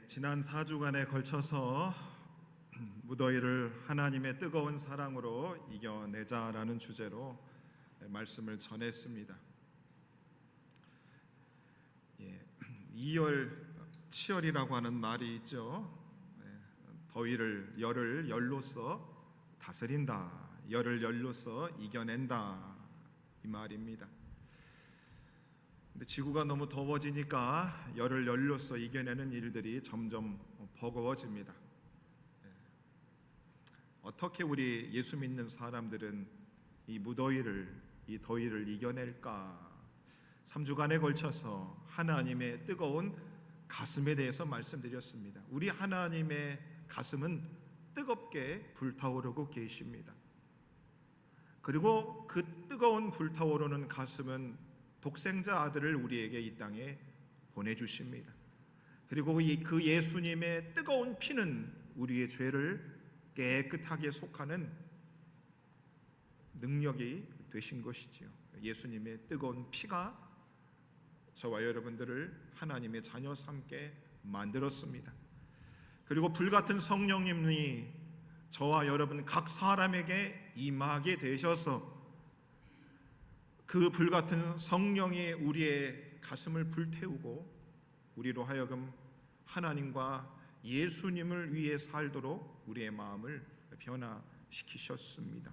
지난 4주간에 걸쳐서 무더위를 하나님의 뜨거운 사랑으로 이겨내자라는 주제로 말씀을 전했습니다. 2열7열이라고 하는 말이 있죠. 더위를 열을 열로서 다스린다, 열을 열로서 이겨낸다, 이 말입니다. 근데 지구가 너무 더워지니까 열을 열로서 이겨내는 일들이 점점 버거워집니다. 어떻게 우리 예수 믿는 사람들은 이 무더위를, 이 더위를 이겨낼까? 3주간에 걸쳐서 하나님의 뜨거운 가슴에 대해서 말씀드렸습니다. 우리 하나님의 가슴은 뜨겁게 불타오르고 계십니다. 그리고 그 뜨거운 불타오르는 가슴은 독생자 아들을 우리에게 이 땅에 보내주십니다. 그리고 그 예수님의 뜨거운 피는 우리의 죄를 깨끗하게 속하는 능력이 되신 것이지요. 예수님의 뜨거운 피가 저와 여러분들을 하나님의 자녀 삼게 만들었습니다. 그리고 불같은 성령님이 저와 여러분 각 사람에게 임하게 되셔서 그 불같은 성령이 우리의 가슴을 불태우고 우리로 하여금 하나님과 예수님을 위해 살도록 우리의 마음을 변화시키셨습니다.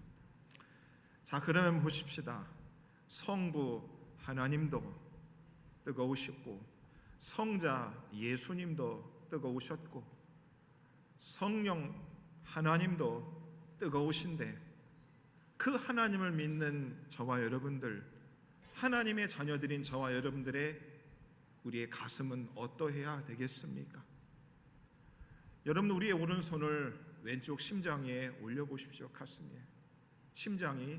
자, 그러면 보십시다. 성부 하나님도 뜨거우셨고 성자 예수님도 뜨거우셨고 성령 하나님도 뜨거우신데 그 하나님을 믿는 저와 여러분들, 하나님의 자녀들인 저와 여러분들의 우리의 가슴은 어떠해야 되겠습니까? 여러분, 우리의 오른손을 왼쪽 심장에 올려보십시오. 가슴에 심장이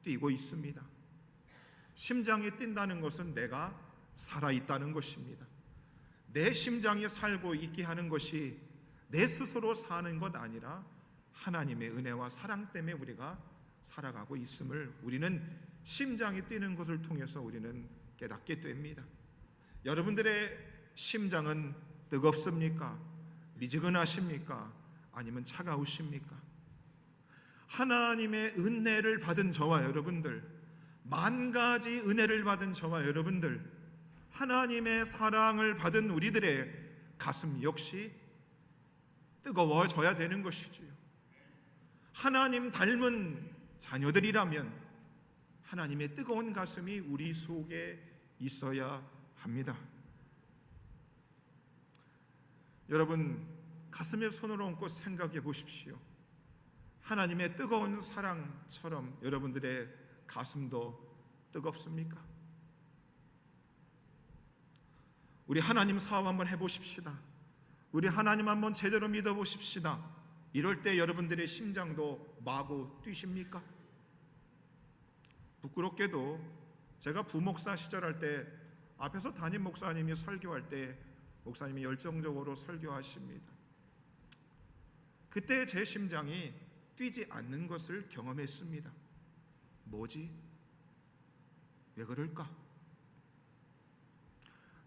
뛰고 있습니다. 심장이 뛴다는 것은 내가 살아있다는 것입니다. 내 심장이 살고 있게 하는 것이 내 스스로 사는 것 아니라 하나님의 은혜와 사랑 때문에 우리가 살아가고 있음을 우리는 심장이 뛰는 것을 통해서 우리는 깨닫게 됩니다. 여러분들의 심장은 뜨겁습니까? 미지근하십니까? 아니면 차가우십니까? 하나님의 은혜를 받은 저와 여러분들, 만 가지 은혜를 받은 저와 여러분들, 하나님의 사랑을 받은 우리들의 가슴 역시 뜨거워져야 되는 것이지요. 하나님 닮은 자녀들이라면 하나님의 뜨거운 가슴이 우리 속에 있어야 합니다. 여러분, 가슴에 손을 얹고 생각해 보십시오. 하나님의 뜨거운 사랑처럼 여러분들의 가슴도 뜨겁습니까? 우리 하나님 사업 한번 해보십시다. 우리 하나님 한번 제대로 믿어보십시다. 이럴 때 여러분들의 심장도 마구 뛰십니까? 부끄럽게도 제가 부목사 시절할 때 앞에서 담임 목사님이 설교할 때 목사님이 열정적으로 설교하십니다. 그때 제 심장이 뛰지 않는 것을 경험했습니다. 뭐지? 왜 그럴까?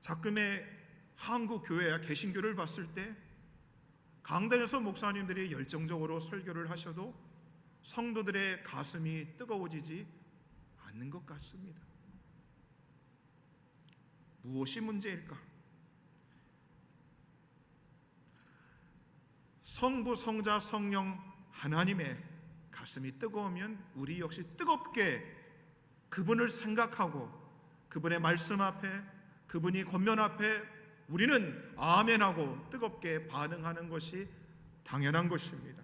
작금의 한국 교회와 개신교를 봤을 때 강단에서 목사님들이 열정적으로 설교를 하셔도 성도들의 가슴이 뜨거워지지 않는 것 같습니다. 무엇이 문제일까? 성부, 성자, 성령 하나님의 가슴이 뜨거우면 우리 역시 뜨겁게 그분을 생각하고 그분의 말씀 앞에, 그분이 권면 앞에 우리는 아멘하고 뜨겁게 반응하는 것이 당연한 것입니다.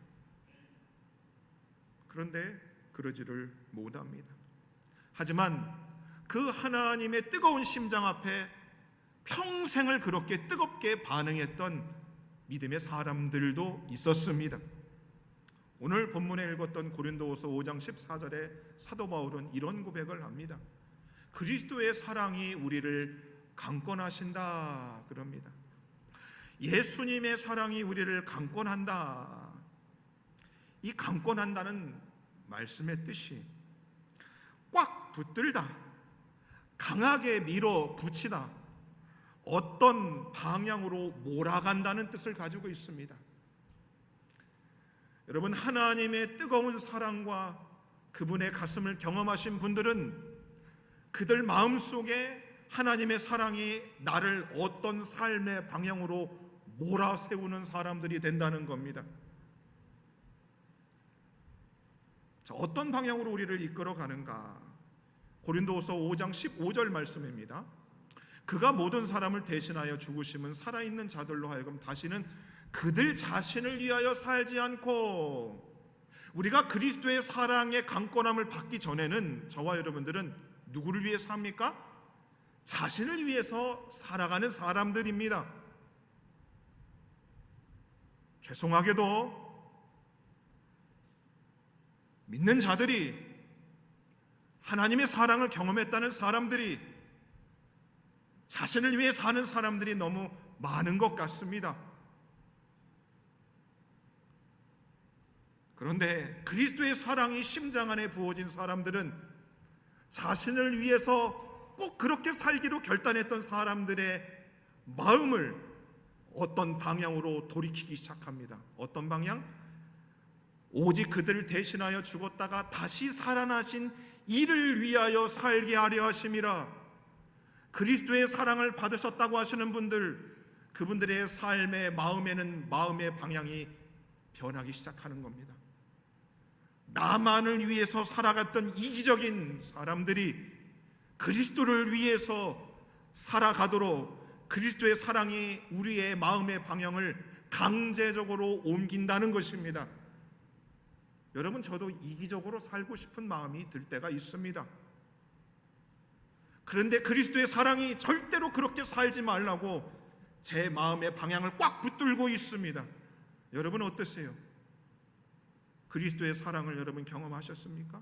그런데 그러지를 못합니다. 하지만 그 하나님의 뜨거운 심장 앞에 평생을 그렇게 뜨겁게 반응했던 믿음의 사람들도 있었습니다. 오늘 본문에 읽었던 고린도후서 5장 14절에 사도 바울은 이런 고백을 합니다. 그리스도의 사랑이 우리를 강권하신다 그럽니다. 예수님의 사랑이 우리를 강권한다. 이 강권한다는 말씀의 뜻이 꽉 붙들다, 강하게 밀어붙이다, 어떤 방향으로 몰아간다는 뜻을 가지고 있습니다. 여러분, 하나님의 뜨거운 사랑과 그분의 가슴을 경험하신 분들은 그들 마음속에 하나님의 사랑이 나를 어떤 삶의 방향으로 몰아세우는 사람들이 된다는 겁니다. 자, 어떤 방향으로 우리를 이끌어 가는가? 고린도후서 5장 15절 말씀입니다. 그가 모든 사람을 대신하여 죽으심은 살아있는 자들로 하여금 다시는 그들 자신을 위하여 살지 않고, 우리가 그리스도의 사랑의 강권함을 받기 전에는 저와 여러분들은 누구를 위해 삽니까? 자신을 위해서 살아가는 사람들입니다. 죄송하게도 믿는 자들이, 하나님의 사랑을 경험했다는 사람들이, 자신을 위해 사는 사람들이 너무 많은 것 같습니다. 그런데 그리스도의 사랑이 심장 안에 부어진 사람들은 자신을 위해서 꼭 그렇게 살기로 결단했던 사람들의 마음을 어떤 방향으로 돌이키기 시작합니다. 어떤 방향? 오직 그들을 대신하여 죽었다가 다시 살아나신 이를 위하여 살게 하려 하심이라. 그리스도의 사랑을 받으셨다고 하시는 분들, 그분들의 삶의 마음에는 마음의 방향이 변하기 시작하는 겁니다. 나만을 위해서 살아갔던 이기적인 사람들이 그리스도를 위해서 살아가도록 그리스도의 사랑이 우리의 마음의 방향을 강제적으로 옮긴다는 것입니다. 여러분, 저도 이기적으로 살고 싶은 마음이 들 때가 있습니다. 그런데 그리스도의 사랑이 절대로 그렇게 살지 말라고 제 마음의 방향을 꽉 붙들고 있습니다. 여러분 어떠세요? 그리스도의 사랑을 여러분 경험하셨습니까?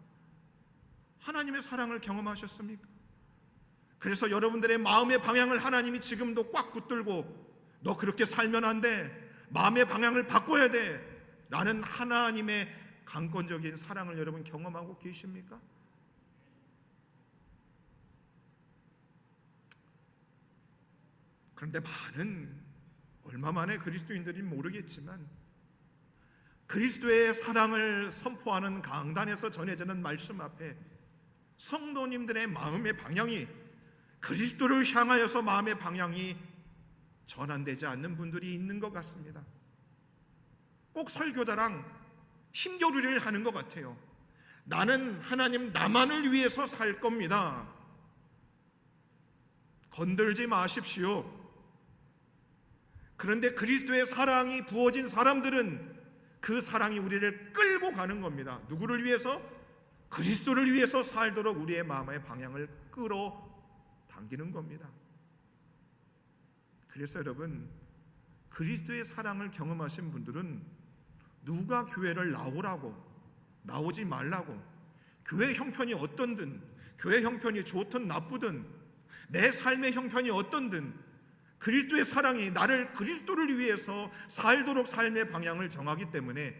하나님의 사랑을 경험하셨습니까? 그래서 여러분들의 마음의 방향을 하나님이 지금도 꽉 붙들고 너 그렇게 살면 안 돼, 마음의 방향을 바꿔야 돼 라는 하나님의 강권적인 사랑을 여러분 경험하고 계십니까? 그런데 얼마 만에 그리스도인들이 모르겠지만 그리스도의 사랑을 선포하는 강단에서 전해지는 말씀 앞에 성도님들의 마음의 방향이, 그리스도를 향하여서 마음의 방향이 전환되지 않는 분들이 있는 것 같습니다. 꼭 설교자랑 힘겨루기를 하는 것 같아요. 나는 하나님 나만을 위해서 살 겁니다. 건들지 마십시오. 그런데 그리스도의 사랑이 부어진 사람들은 그 사랑이 우리를 끌고 가는 겁니다. 누구를 위해서? 그리스도를 위해서 살도록 우리의 마음의 방향을 끌어당기는 겁니다. 그래서 여러분, 그리스도의 사랑을 경험하신 분들은 누가 교회를 나오라고, 나오지 말라고, 교회 형편이 어떤든, 교회 형편이 좋든 나쁘든, 내 삶의 형편이 어떤든 그리스도의 사랑이 나를 그리스도를 위해서 살도록 삶의 방향을 정하기 때문에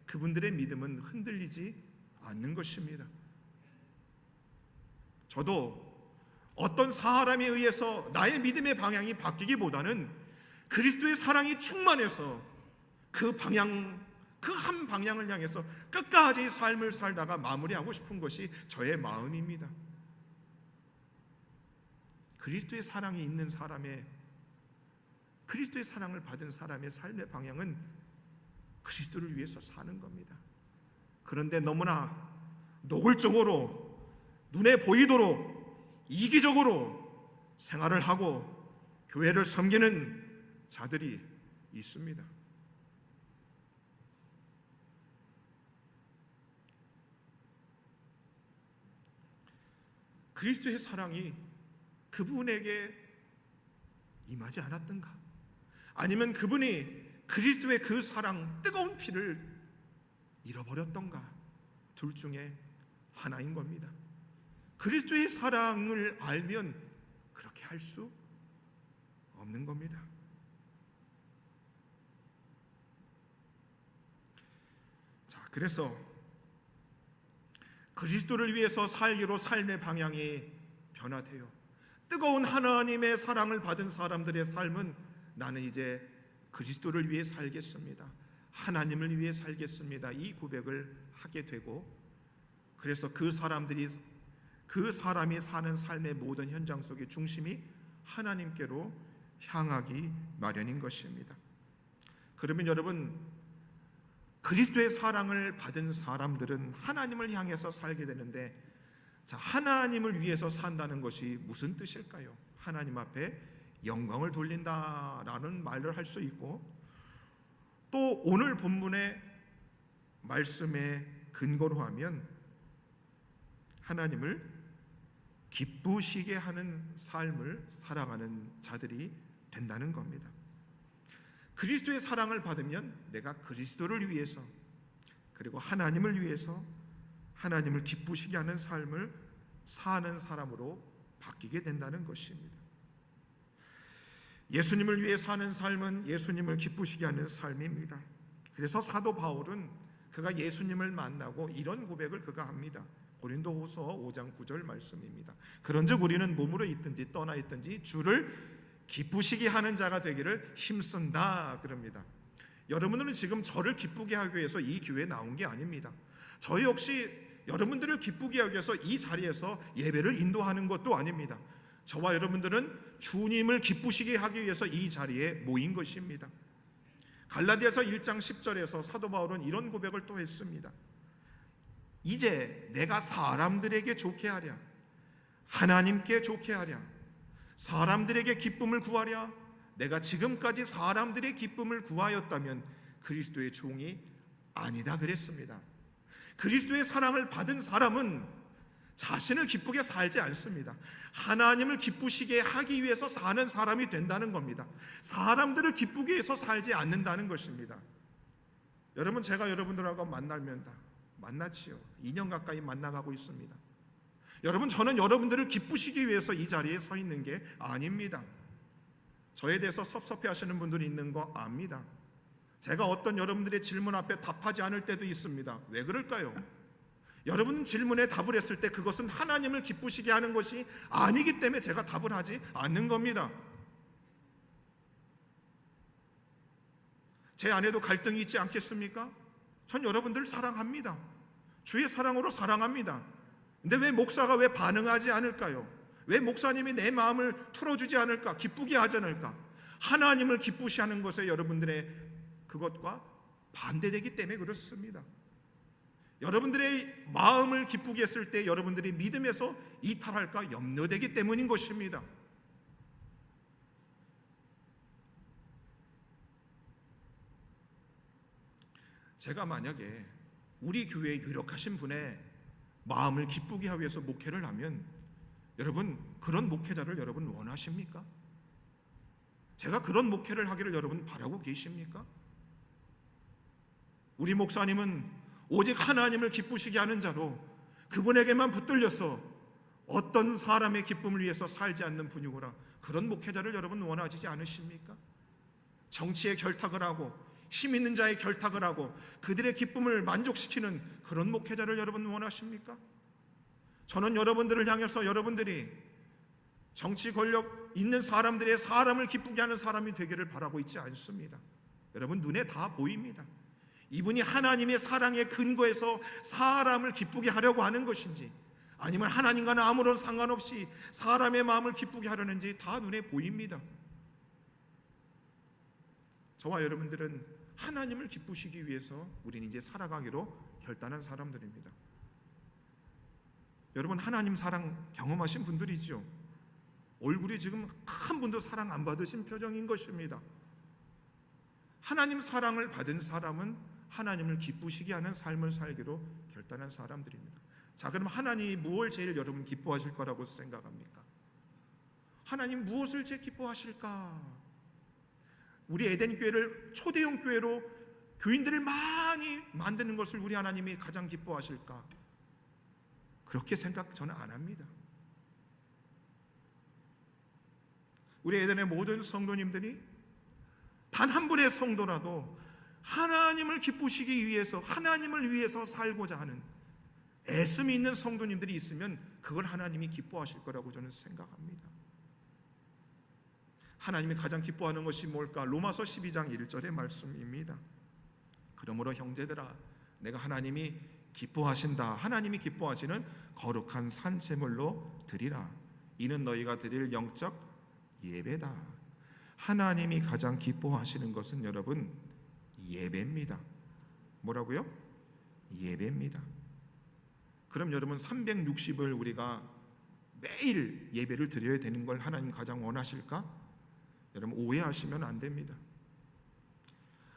그분들의 믿음은 흔들리지 않는 것입니다. 저도 어떤 사람에 의해서 나의 믿음의 방향이 바뀌기보다는 그리스도의 사랑이 충만해서 그 한 방향을 향해서 끝까지 삶을 살다가 마무리하고 싶은 것이 저의 마음입니다. 그리스도의 사랑이 있는 사람의, 그리스도의 사랑을 받은 사람의 삶의 방향은 그리스도를 위해서 사는 겁니다. 그런데 너무나 노골적으로 눈에 보이도록 이기적으로 생활을 하고 교회를 섬기는 자들이 있습니다. 그리스도의 사랑이 그분에게 임하지 않았던가? 아니면 그분이 그리스도의 그 사랑, 뜨거운 피를 잃어버렸던가? 둘 중에 하나인 겁니다. 그리스도의 사랑을 알면 그렇게 할 수 없는 겁니다. 자, 그래서 그리스도를 위해서 살기로 삶의 방향이 변화돼요. 뜨거운 하나님의 사랑을 받은 사람들의 삶은 나는 이제 그리스도를 위해 살겠습니다, 하나님을 위해 살겠습니다, 이 고백을 하게 되고, 그래서 그 사람이 사는 삶의 모든 현장 속의 중심이 하나님께로 향하기 마련인 것입니다. 그러면 여러분, 그리스도의 사랑을 받은 사람들은 하나님을 향해서 살게 되는데, 자, 하나님을 위해서 산다는 것이 무슨 뜻일까요? 하나님 앞에 영광을 돌린다라는 말을 할 수 있고, 또 오늘 본문의 말씀에 근거로 하면 하나님을 기쁘시게 하는 삶을 살아가는 자들이 된다는 겁니다. 그리스도의 사랑을 받으면 내가 그리스도를 위해서, 그리고 하나님을 위해서 하나님을 기쁘시게 하는 삶을 사는 사람으로 바뀌게 된다는 것입니다. 예수님을 위해 사는 삶은 예수님을 기쁘시게 하는 삶입니다. 그래서 사도 바울은 그가 예수님을 만나고 이런 고백을 그가 합니다. 고린도후서 5장 9절 말씀입니다. 그런즉 우리는 몸으로 있든지 떠나 있든지 주를 기쁘시게 하는 자가 되기를 힘쓴다 그럽니다. 여러분들은 지금 저를 기쁘게 하기 위해서 이 교회에 나온 게 아닙니다. 저 역시 여러분들을 기쁘게 하기 위해서 이 자리에서 예배를 인도하는 것도 아닙니다. 저와 여러분들은 주님을 기쁘시게 하기 위해서 이 자리에 모인 것입니다. 갈라디아서 1장 10절에서 사도 바울은 이런 고백을 또 했습니다. 이제 내가 사람들에게 좋게 하랴, 하나님께 좋게 하랴, 사람들에게 기쁨을 구하랴, 내가 지금까지 사람들의 기쁨을 구하였다면 그리스도의 종이 아니다 그랬습니다. 그리스도의 사랑을 받은 사람은 자신을 기쁘게 살지 않습니다. 하나님을 기쁘시게 하기 위해서 사는 사람이 된다는 겁니다. 사람들을 기쁘게 해서 살지 않는다는 것입니다. 여러분, 제가 여러분들하고 만났지요. 2년 가까이 만나가고 있습니다. 여러분, 저는 여러분들을 기쁘시기 위해서 이 자리에 서 있는 게 아닙니다. 저에 대해서 섭섭해 하시는 분들이 있는 거 압니다. 제가 어떤 여러분들의 질문 앞에 답하지 않을 때도 있습니다. 왜 그럴까요? 여러분 질문에 답을 했을 때 그것은 하나님을 기쁘시게 하는 것이 아니기 때문에 제가 답을 하지 않는 겁니다. 제 안에도 갈등이 있지 않겠습니까? 전 여러분들 사랑합니다. 주의 사랑으로 사랑합니다. 근데 왜 목사가 왜 반응하지 않을까요? 왜 목사님이 내 마음을 풀어주지 않을까? 기쁘게 하지 않을까? 하나님을 기쁘시 하는 것에 여러분들의 그것과 반대되기 때문에 그렇습니다. 여러분들의 마음을 기쁘게 했을 때 여러분들이 믿음에서 이탈할까 염려되기 때문인 것입니다. 제가 만약에 우리 교회에 유력하신 분의 마음을 기쁘게 하기 위해서 목회를 하면 여러분, 그런 목회자를 여러분 원하십니까? 제가 그런 목회를 하기를 여러분 바라고 계십니까? 우리 목사님은 오직 하나님을 기쁘시게 하는 자로 그분에게만 붙들려서 어떤 사람의 기쁨을 위해서 살지 않는 분이구나, 그런 목회자를 여러분 원하지 않으십니까? 정치에 결탁을 하고 힘 있는 자의 결탁을 하고 그들의 기쁨을 만족시키는 그런 목회자를 여러분 원하십니까? 저는 여러분들을 향해서 여러분들이 정치 권력 있는 사람들의 사람을 기쁘게 하는 사람이 되기를 바라고 있지 않습니다. 여러분 눈에 다 보입니다. 이분이 하나님의 사랑에 근거해서 사람을 기쁘게 하려고 하는 것인지 아니면 하나님과는 아무런 상관없이 사람의 마음을 기쁘게 하려는지 다 눈에 보입니다. 저와 여러분들은 하나님을 기쁘시기 위해서 우리는 이제 살아가기로 결단한 사람들입니다. 여러분, 하나님 사랑 경험하신 분들이죠. 얼굴이 지금 한 분도 사랑 안 받으신 표정인 것입니다. 하나님 사랑을 받은 사람은 하나님을 기쁘시게 하는 삶을 살기로 결단한 사람들입니다. 자, 그럼 하나님이 무엇을 제일 여러분 기뻐하실 거라고 생각합니까? 하나님 무엇을 제일 기뻐하실까? 우리 에덴 교회를 초대형 교회로 교인들을 많이 만드는 것을 우리 하나님이 가장 기뻐하실까? 그렇게 생각 저는 안 합니다. 우리 에덴의 모든 성도님들이 단 한 분의 성도라도 하나님을 기쁘시기 위해서, 하나님을 위해서 살고자 하는 애씀이 있는 성도님들이 있으면 그걸 하나님이 기뻐하실 거라고 저는 생각합니다. 하나님이 가장 기뻐하는 것이 뭘까? 로마서 12장 1절의 말씀입니다. 그러므로 형제들아, 내가 하나님이 기뻐하시는 거룩한 산 제물로 드리라. 이는 너희가 드릴 영적 예배다. 하나님이 가장 기뻐하시는 것은 여러분 예배입니다. 뭐라고요? 예배입니다. 그럼 여러분 360을 우리가 매일 예배를 드려야 되는 걸 하나님 가장 원하실까? 여러분 오해하시면 안 됩니다.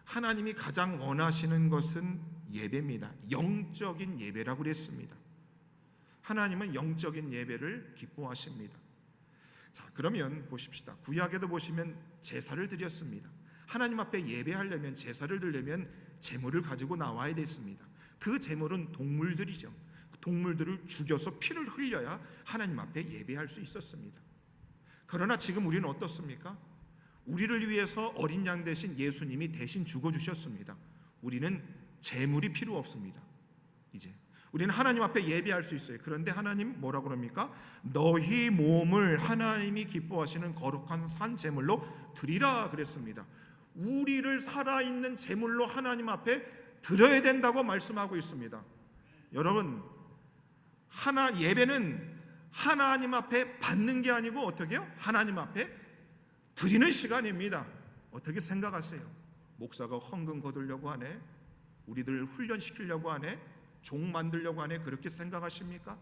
하나님이 가장 원하시는 것은 예배입니다. 영적인 예배라고 그랬습니다. 하나님은 영적인 예배를 기뻐하십니다. 자, 그러면 보십시다. 구약에도 보시면 제사를 드렸습니다. 하나님 앞에 예배하려면, 제사를 드리려면 제물을 가지고 나와야 됐습니다. 그 제물은 동물들이죠. 동물들을 죽여서 피를 흘려야 하나님 앞에 예배할 수 있었습니다. 그러나 지금 우리는 어떻습니까? 우리를 위해서 어린 양 대신 예수님이 대신 죽어주셨습니다. 우리는 제물이 필요 없습니다. 이제 우리는 하나님 앞에 예배할 수 있어요. 그런데 하나님 뭐라고 그럽니까? 너희 몸을 하나님이 기뻐하시는 거룩한 산 제물로 드리라 그랬습니다. 우리를 살아있는 제물로 하나님 앞에 드려야 된다고 말씀하고 있습니다. 여러분, 예배는 하나님 앞에 받는 게 아니고 어떻게 해요? 하나님 앞에 드리는 시간입니다. 어떻게 생각하세요? 목사가 헌금 거두려고 하네? 우리들 훈련시키려고 하네? 종 만들려고 하네? 그렇게 생각하십니까?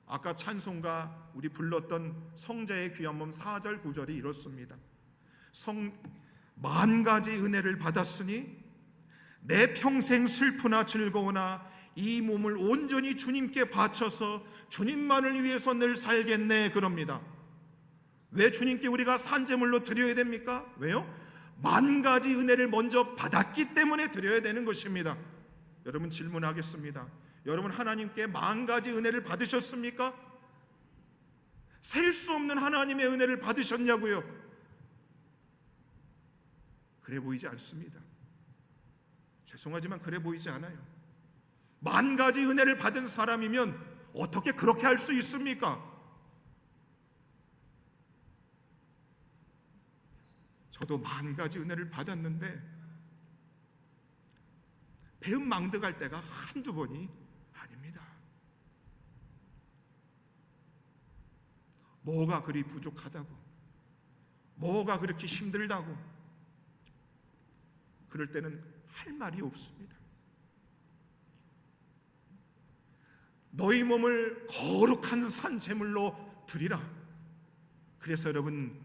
아까 찬송가 우리 불렀던 성자의 귀한 몸 4절 9절이 이렇습니다. 만 가지 은혜를 받았으니 내 평생 슬프나 즐거우나 이 몸을 온전히 주님께 바쳐서 주님만을 위해서 늘 살겠네 그럽니다. 왜 주님께 우리가 산제물로 드려야 됩니까? 왜요? 만 가지 은혜를 먼저 받았기 때문에 드려야 되는 것입니다. 여러분 질문하겠습니다. 여러분 하나님께 만 가지 은혜를 받으셨습니까? 셀 수 없는 하나님의 은혜를 받으셨냐고요? 그래 보이지 않습니다. 죄송하지만 그래 보이지 않아요. 만 가지 은혜를 받은 사람이면 어떻게 그렇게 할 수 있습니까? 저도 만 가지 은혜를 받았는데 배은망덕할 때가 한두 번이 아닙니다. 뭐가 그리 부족하다고, 뭐가 그렇게 힘들다고, 그럴 때는 할 말이 없습니다. 너희 몸을 거룩한 산 제물로 드리라. 그래서 여러분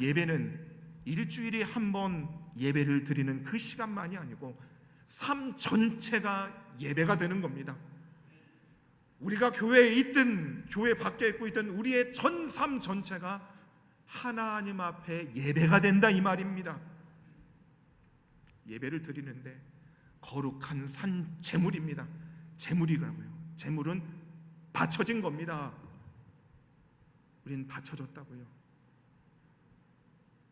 예배는 일주일에 한 번 예배를 드리는 그 시간만이 아니고 삶 전체가 예배가 되는 겁니다. 우리가 교회에 있든 교회 밖에 있든 우리의 전 삶 전체가 하나님 앞에 예배가 된다 이 말입니다. 예배를 드리는데 거룩한 산 제물입니다. 제물이라고요. 제물은 바쳐진 겁니다. 우리는 바쳐졌다고요.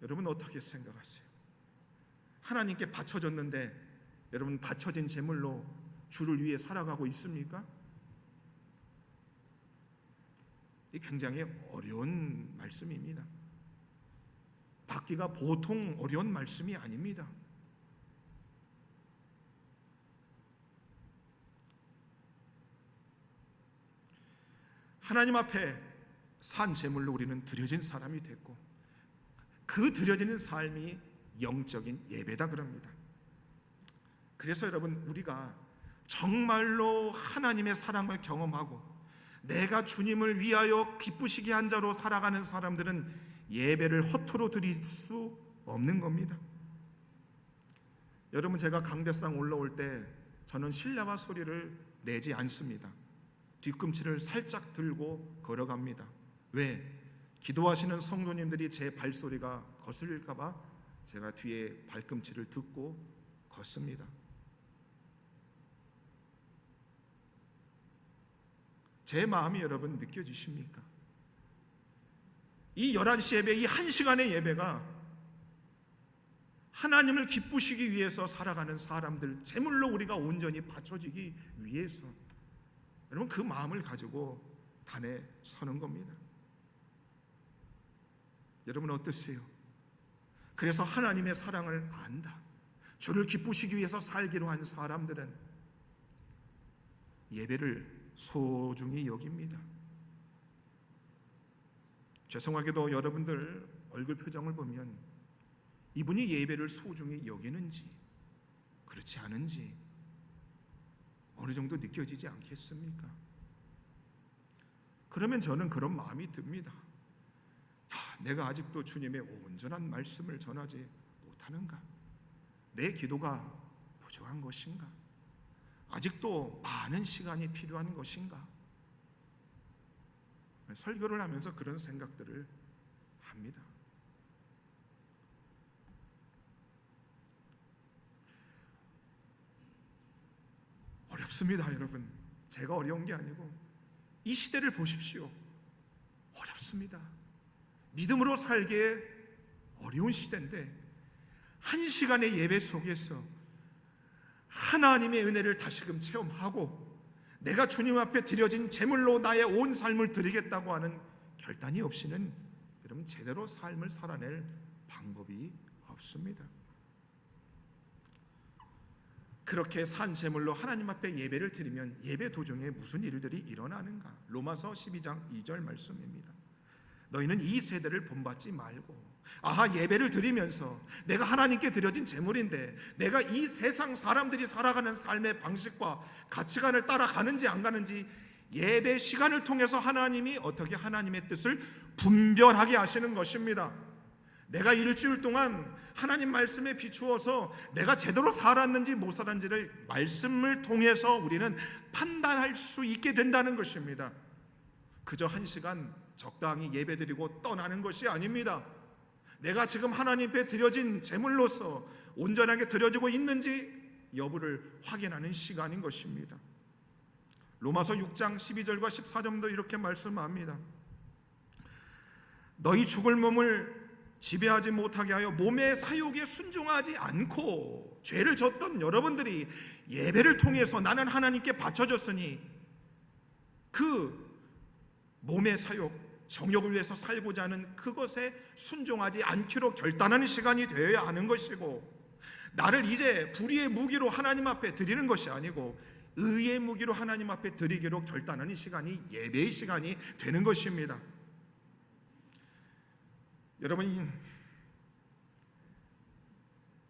여러분 어떻게 생각하세요? 하나님께 바쳐졌는데 여러분 바쳐진 제물로 주를 위해 살아가고 있습니까? 이 굉장히 어려운 말씀입니다. 받기가 보통 어려운 말씀이 아닙니다. 하나님 앞에 산 제물로 우리는 드려진 사람이 됐고 그 드려지는 삶이 영적인 예배다 그럽니다. 그래서 여러분 우리가 정말로 하나님의 사랑을 경험하고 내가 주님을 위하여 기쁘시게 한 자로 살아가는 사람들은 예배를 허투루 드릴 수 없는 겁니다. 여러분 제가 강대상 올라올 때 저는 신뢰와 소리를 내지 않습니다. 뒤꿈치를 살짝 들고 걸어갑니다. 왜? 기도하시는 성도님들이 제 발소리가 거슬릴까 봐 제가 뒤에 발꿈치를 듣고 걷습니다. 제 마음이 여러분 느껴지십니까? 이 11시 예배, 이 1시간의 예배가 하나님을 기쁘시기 위해서 살아가는 사람들, 제물로 우리가 온전히 바쳐지기 위해서 여러분 그 마음을 가지고 단에 서는 겁니다. 여러분 어떠세요? 그래서 하나님의 사랑을 안다, 주를 기쁘시기 위해서 살기로 한 사람들은 예배를 소중히 여깁니다. 죄송하게도 여러분들 얼굴 표정을 보면 이분이 예배를 소중히 여기는지 그렇지 않은지 어느 정도 느껴지지 않겠습니까? 그러면 저는 그런 마음이 듭니다. 내가 아직도 주님의 온전한 말씀을 전하지 못하는가? 내 기도가 부족한 것인가? 아직도 많은 시간이 필요한 것인가? 설교를 하면서 그런 생각들을 합니다. 어렵습니다, 여러분. 제가 어려운 게 아니고 이 시대를 보십시오. 어렵습니다. 믿음으로 살기에 어려운 시대인데 한 시간의 예배 속에서 하나님의 은혜를 다시금 체험하고 내가 주님 앞에 드려진 제물로 나의 온 삶을 드리겠다고 하는 결단이 없이는 여러분 제대로 삶을 살아낼 방법이 없습니다. 그렇게 산 제물로 하나님 앞에 예배를 드리면 예배 도중에 무슨 일들이 일어나는가? 로마서 12장 2절 말씀입니다. 너희는 이 세대를 본받지 말고 예배를 드리면서 내가 하나님께 드려진 제물인데 내가 이 세상 사람들이 살아가는 삶의 방식과 가치관을 따라가는지 안 가는지 예배 시간을 통해서 하나님이 어떻게 하나님의 뜻을 분별하게 하시는 것입니다. 내가 일주일 동안 하나님 말씀에 비추어서 내가 제대로 살았는지 못 살았는지를 말씀을 통해서 우리는 판단할 수 있게 된다는 것입니다. 그저 한 시간 적당히 예배드리고 떠나는 것이 아닙니다. 내가 지금 하나님 앞에 드려진 제물로서 온전하게 드려지고 있는지 여부를 확인하는 시간인 것입니다. 로마서 6장 12절과 14절도 이렇게 말씀합니다. 너희 죽을 몸을 지배하지 못하게 하여 몸의 사욕에 순종하지 않고 죄를 졌던 여러분들이 예배를 통해서 나는 하나님께 바쳐졌으니 그 몸의 사욕, 정욕을 위해서 살고자 하는 그것에 순종하지 않기로 결단하는 시간이 되어야 하는 것이고 나를 이제 불의의 무기로 하나님 앞에 드리는 것이 아니고 의의 무기로 하나님 앞에 드리기로 결단하는 시간이 예배의 시간이 되는 것입니다. 여러분,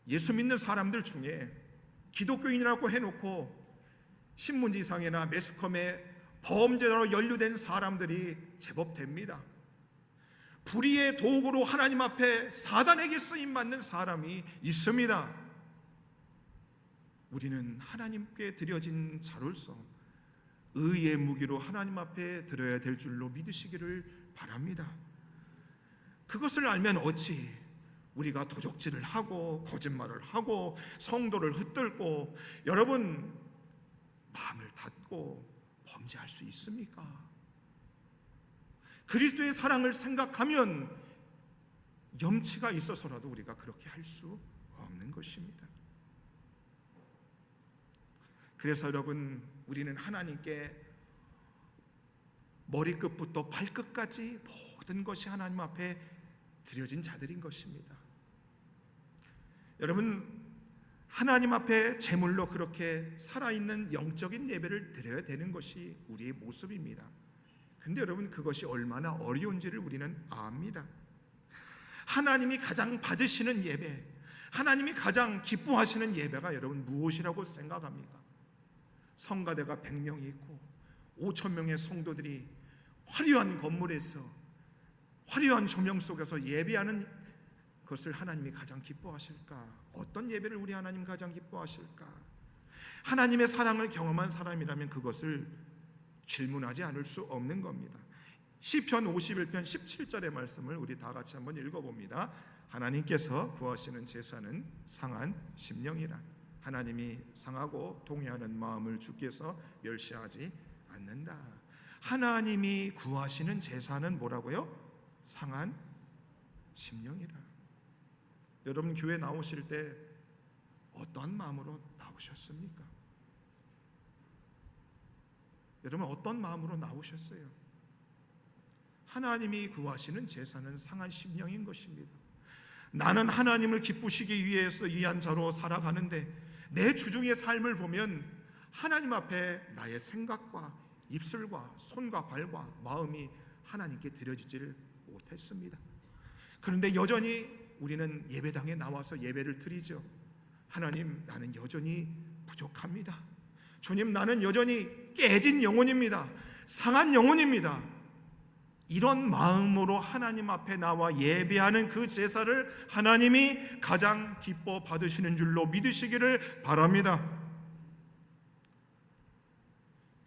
예수 믿는 사람들 중에 기독교인이라고 해놓고 신문지상이나 매스컴에 범죄자로 연루된 사람들이 제법 됩니다. 불의의 도구로 하나님 앞에 사단에게 쓰임받는 사람이 있습니다. 우리는 하나님께 드려진 자로서 의의 무기로 하나님 앞에 드려야 될 줄로 믿으시기를 바랍니다. 그것을 알면 어찌 우리가 도적질을 하고 거짓말을 하고 성도를 흩들고 여러분 마음을 닫고 범죄할 수 있습니까? 그리스도의 사랑을 생각하면 염치가 있어서라도 우리가 그렇게 할 수 없는 것입니다. 그래서 여러분 우리는 하나님께 머리끝부터 발끝까지 모든 것이 하나님 앞에 드려진 자들인 것입니다. 여러분 하나님 앞에 제물로 그렇게 살아있는 영적인 예배를 드려야 되는 것이 우리의 모습입니다. 근데 여러분 그것이 얼마나 어려운지를 우리는 압니다. 하나님이 가장 받으시는 예배, 하나님이 가장 기뻐하시는 예배가 여러분 무엇이라고 생각합니까? 성가대가 100명이 있고 5,000명의 성도들이 화려한 건물에서 화려한 조명 속에서 예배하는 것을 하나님이 가장 기뻐하실까? 어떤 예배를 우리 하나님 가장 기뻐하실까? 하나님의 사랑을 경험한 사람이라면 그것을 질문하지 않을 수 없는 겁니다. 시편 51편 17절의 말씀을 우리 다 같이 한번 읽어봅니다. 하나님께서 구하시는 제사는 상한 심령이라. 하나님이 상하고 동의하는 마음을 주께서 멸시하지 않는다. 하나님이 구하시는 제사는 뭐라고요? 상한 심령이라. 여러분 교회 나오실 때 어떠한 마음으로 나오셨습니까? 여러분 어떤 마음으로 나오셨어요? 하나님이 구하시는 제사는 상한 심령인 것입니다. 나는 하나님을 기쁘시기 위한 자로 살아가는데 내 주중의 삶을 보면 하나님 앞에 나의 생각과 입술과 손과 발과 마음이 하나님께 드려지지를 못했습니다. 그런데 여전히 우리는 예배당에 나와서 예배를 드리죠. 하나님, 나는 여전히 부족합니다. 주님, 나는 여전히 깨진 영혼입니다. 상한 영혼입니다. 이런 마음으로 하나님 앞에 나와 예배하는 그 제사를 하나님이 가장 기뻐 받으시는 줄로 믿으시기를 바랍니다.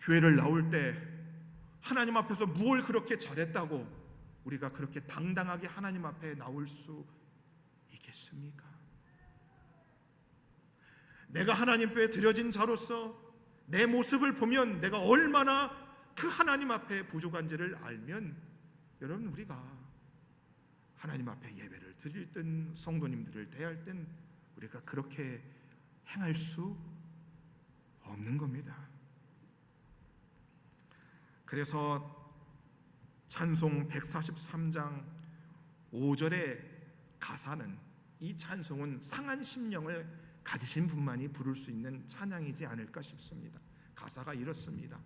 교회를 나올 때 하나님 앞에서 무엇을 그렇게 잘했다고 우리가 그렇게 당당하게 하나님 앞에 나올 수 있겠습니까? 내가 하나님 앞에 드려진 자로서 내 모습을 보면 내가 얼마나 그 하나님 앞에 부족한지를 알면 여러분, 우리가 하나님 앞에 예배를 드릴 땐, 성도님들을 대할 땐 우리가 그렇게 행할 수 없는 겁니다. 그래서 찬송 143장 5절의 가사는, 이 찬송은 상한 심령을 가지신 분만이 부를 수 있는 찬양이지 않을까 싶습니다. 가사가 이렇습니다.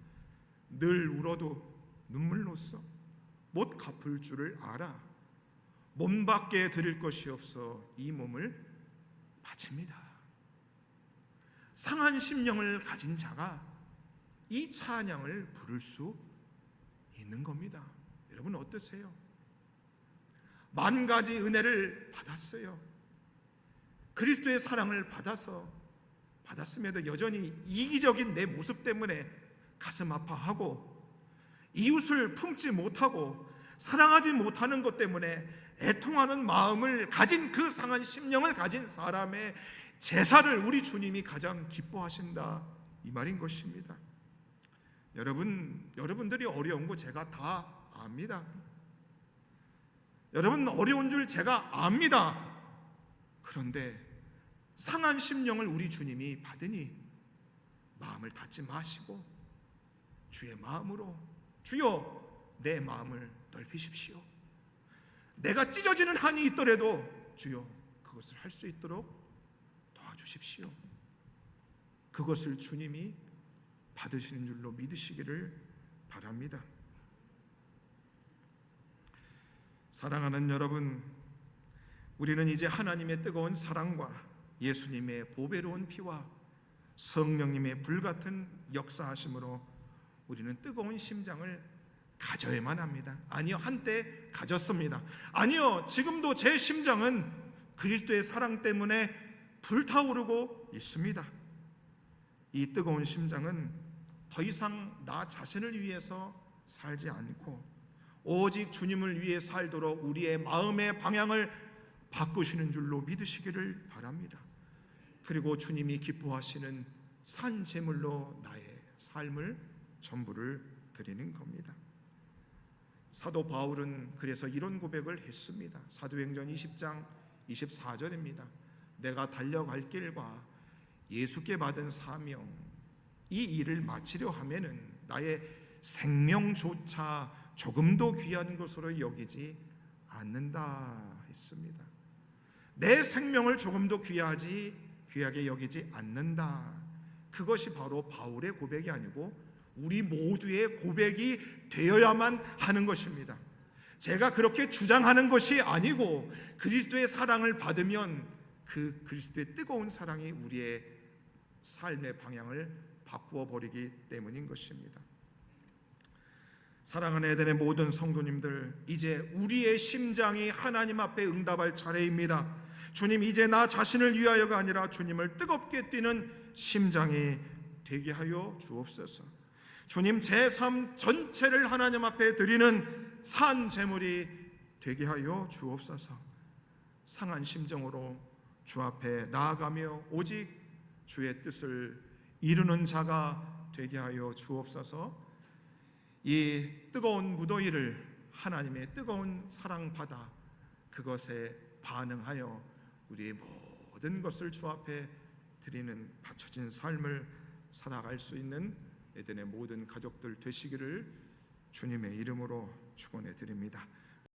늘 울어도 눈물로써 못 갚을 줄을 알아 몸밖에 드릴 것이 없어 이 몸을 바칩니다. 상한 심령을 가진 자가 이 찬양을 부를 수 있는 겁니다. 여러분 어떠세요? 만 가지 은혜를 받았어요. 그리스도의 사랑을 받았음에도 여전히 이기적인 내 모습 때문에 가슴 아파하고 이웃을 품지 못하고 사랑하지 못하는 것 때문에 애통하는 마음을 가진 그 상한 심령을 가진 사람의 제사를 우리 주님이 가장 기뻐하신다, 이 말인 것입니다. 여러분들이 어려운 거 제가 다 압니다. 여러분 어려운 줄 제가 압니다. 그런데 상한 심령을 우리 주님이 받으니 마음을 닫지 마시고 주의 마음으로, 주여 내 마음을 넓히십시오. 내가 찢어지는 한이 있더라도 주여 그것을 할 수 있도록 도와주십시오. 그것을 주님이 받으시는 줄로 믿으시기를 바랍니다. 사랑하는 여러분, 우리는 이제 하나님의 뜨거운 사랑과 예수님의 보배로운 피와 성령님의 불같은 역사하심으로 우리는 뜨거운 심장을 가져야만 합니다. 아니요, 한때 가졌습니다. 아니요, 지금도 제 심장은 그리스도의 사랑 때문에 불타오르고 있습니다. 이 뜨거운 심장은 더 이상 나 자신을 위해서 살지 않고 오직 주님을 위해 살도록 우리의 마음의 방향을 바꾸시는 줄로 믿으시기를 바랍니다. 그리고 주님이 기뻐하시는 산 제물로 나의 삶을 전부를 드리는 겁니다. 사도 바울은 그래서 이런 고백을 했습니다. 사도행전 20장 24절입니다. 내가 달려갈 길과 예수께 받은 사명, 이 일을 마치려 하면은 나의 생명조차 조금도 귀한 것으로 여기지 않는다 했습니다. 내 생명을 조금도 귀하게 여기지 않는다. 그것이 바로 바울의 고백이 아니고 우리 모두의 고백이 되어야만 하는 것입니다. 제가 그렇게 주장하는 것이 아니고 그리스도의 사랑을 받으면 그 그리스도의 뜨거운 사랑이 우리의 삶의 방향을 바꾸어 버리기 때문인 것입니다. 사랑하는 에덴의 모든 성도님들, 이제 우리의 심장이 하나님 앞에 응답할 차례입니다. 주님, 이제 나 자신을 위하여가 아니라 주님을 뜨겁게 뛰는 심장이 되게 하여 주옵소서. 주님, 제 삶 전체를 하나님 앞에 드리는 산 제물이 되게 하여 주옵소서. 상한 심정으로 주 앞에 나아가며 오직 주의 뜻을 이루는 자가 되게 하여 주옵소서. 이 뜨거운 무더위를 하나님의 뜨거운 사랑 받아 그것에 반응하여 우리의 모든 것을 주 앞에 드리는 바쳐진 삶을 살아갈 수 있는 에덴의 모든 가족들 되시기를 주님의 이름으로 축원해 드립니다.